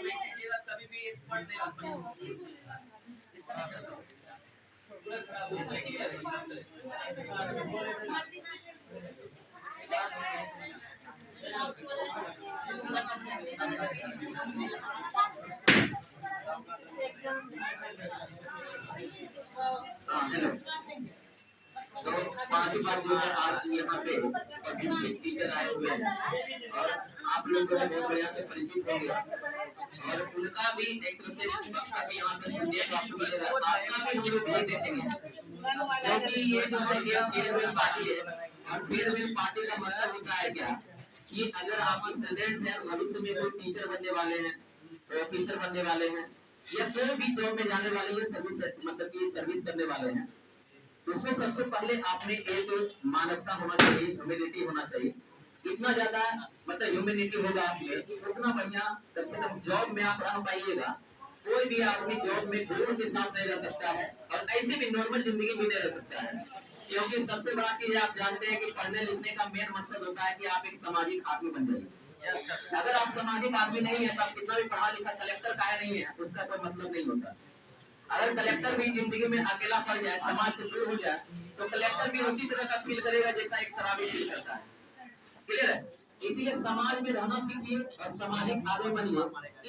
नहीं कीजिएगा कभी भी एक्सपर्ट नहीं बन पाएंगे। तो बाकी बात जो है आज यहाँ पे टीचर आए हुए हैं और आप लोग जो है बहुत बढ़िया से परिचित हो गया और उनका भी एक तरह से यहाँ पे संदेश आपको मिलेगा, आपका भी हम लोग नहीं देखेंगे क्योंकि ये जो है एक फेयरवेल पार्टी है और फेयरवेल पार्टी का मतलब होता है क्या कि अगर आप स्टूडेंट हैं भविष्य में कोई टीचर बनने वाले हैं, प्रोफेसर बनने वाले हैं या कोई भी जॉब में जाने वाले हैं, सर्विस मतलब की सर्विस करने वाले हैं, उसमें सबसे पहले आपने एक मानवता होना चाहिए, ह्यूमैनिटी होना चाहिए। इतना ज्यादा मतलब ह्यूमैनिटी होगा आप में उतना बढ़िया कम से कम जॉब में आप रह पाइएगा। कोई भी आदमी जॉब में गुरूर के साथ नहीं रह सकता है और ऐसे भी नॉर्मल जिंदगी भी नहीं रह सकता है, क्योंकि सबसे बड़ा चीज आप जानते हैं कि पढ़ने लिखने का मेन मकसद होता है कि आप एक सामाजिक आदमी बन जाइए। अगर आप सामाजिक आदमी नहीं है तो आप कितना भी पढ़ा लिखा कलेक्टर काहे नहीं है उसका कोई मतलब नहीं होता। अगर कलेक्टर भी जिंदगी में अकेला पड़ जाए, समाज से दूर हो जाए, तो कलेक्टर भी उसी तरह का फील करेगा जैसा एक शराबी फील करता है। क्लियर है? इसलिए समाज में रहना सीखिए और सामाजिक आदमी बनिए।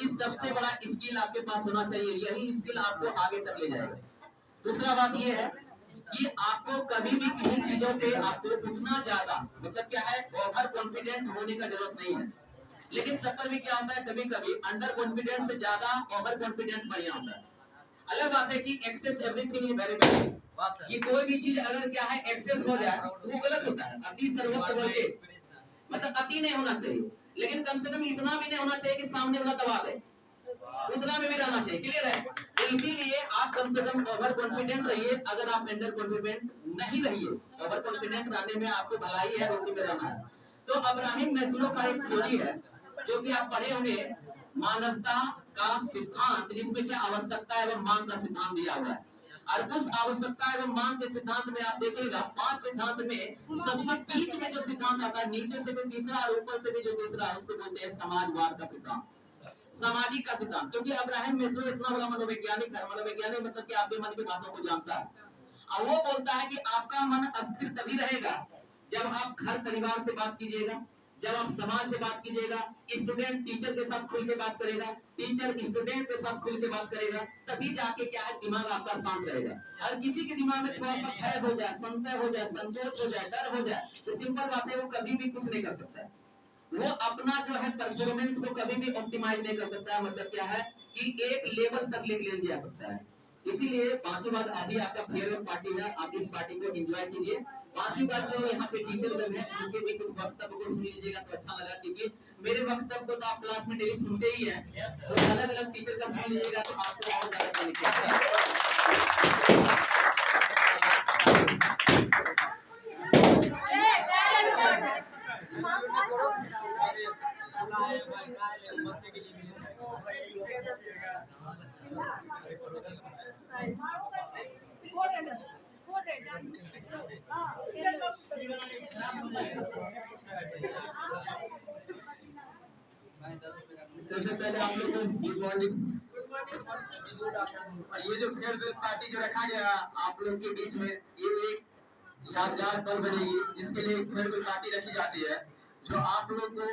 इस सबसे बड़ा स्किल आपके पास होना चाहिए, यही स्किल आपको आगे तक ले जाएगा। दूसरा बात यह है कि आपको कभी भी किसी चीजों पे आपको उतना ज्यादा मतलब क्या है ओवर कॉन्फिडेंट होने का जरूरत नहीं है, लेकिन तब पर भी क्या होता है कभी कभी अंडर कॉन्फिडेंस से ज्यादा ओवर कॉन्फिडेंस बढ़िया होता है। अलग बात है कि access everything is very bad, कि कोई भी चीज अगर क्या है एक्सेस हो जाए तो वो गलत होता है। अति सर्वत्र वर्गे मतलब अति नहीं होना चाहिए, लेकिन कम से कम इतना भी नहीं होना चाहिए कि सामने वाला दबा दे, उतना में भी रहना चाहिए। क्लियर है? तो इसीलिए आप कम से कम ओवर कॉन्फिडेंट रहिए। अगर आप अंडर कॉन्फिडेंट नहीं रहिए, ओवर कॉन्फिडेंट रहने में आपको भलाई है, उसी में रहना है। तो अब्राहम मैस्लो का एक थ्योरी है जो कि आप पढ़े होंगे, मानवता का सिद्धांत, जिसमें क्या आवश्यकता एवं मांग का सिद्धांत दिया हुआ है। और उस आवश्यकता एवं मांग के सिद्धांत में आप देखिएगा 5 सिद्धांत में सबसे बीच में जो सिद्धांत आता है, नीचे से भी तीसरा और ऊपर से भी जो तीसरा है, उसको बोलते हैं समाजवाद का सिद्धांत, सामाजिक का सिद्धांत। क्योंकि अब्राहम मैस्लो इतना बड़ा मनोवैज्ञानिक है, मनोवैज्ञानिक मतलब कि आपके मन की बातों को जानता है, और वो बोलता है कि आपका मन अस्थिर तभी रहेगा जब आप घर परिवार से बात कीजिएगा, जब आप समाज से बात कीजिएगा, स्टूडेंट टीचर के साथ खुल के बात करेगा, टीचर स्टूडेंट के साथ खुल के बात करेगा, तभी जाके क्या है दिमाग आपका शांत रहेगा। और किसी के दिमाग में थोड़ा सा भय हो जाए, संशय हो जाए, संकोच हो जाए, डर हो जाए, तो सिंपल बात है वो कभी भी कुछ नहीं कर सकता है। वो अपना जो है परफॉर्मेंस को कभी भी ऑप्टिमाइज नहीं कर सकता है। मतलब क्या है कि एक लेवल तक ले जा सकता है। इसीलिए बाकी बात अभी आपका फेयरवेल पार्टी है, आप इस पार्टी को एंजॉय कीजिए। बाकी बात जो यहाँ पे टीचर लोग हैं उनके भी कुछ वक्तव्य को सुन लीजिएगा तो अच्छा लगा, क्योंकि मेरे वक्तव्य को तो आप क्लास में डेली सुनते ही हैं, तो अलग अलग टीचर का सुन लीजिएगा तो आपको और ज्यादा सबसे पहले आप लोग को गुड मॉर्निंग। ये जो फेयरवेल पार्टी जो रखा गया आप लोग के बीच में, ये एक यादगार पल बनेगी, जिसके लिए फेयरवेल पार्टी रखी जाती है, जो आप लोग को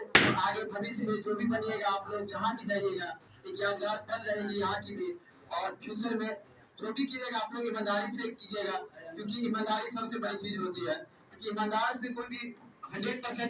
आगे भविष्य में जो भी बनिएगा, आप लोग जहाँ भी जाइएगा एक यादगार पल रहेगी यहाँ की भी। और फ्यूचर में जो भी कीजिएगा आप लोग ईमानदारी से कीजिएगा, क्योंकि ईमानदारी सबसे बड़ी चीज होती है, क्योंकि ईमानदार से कोई भी 100%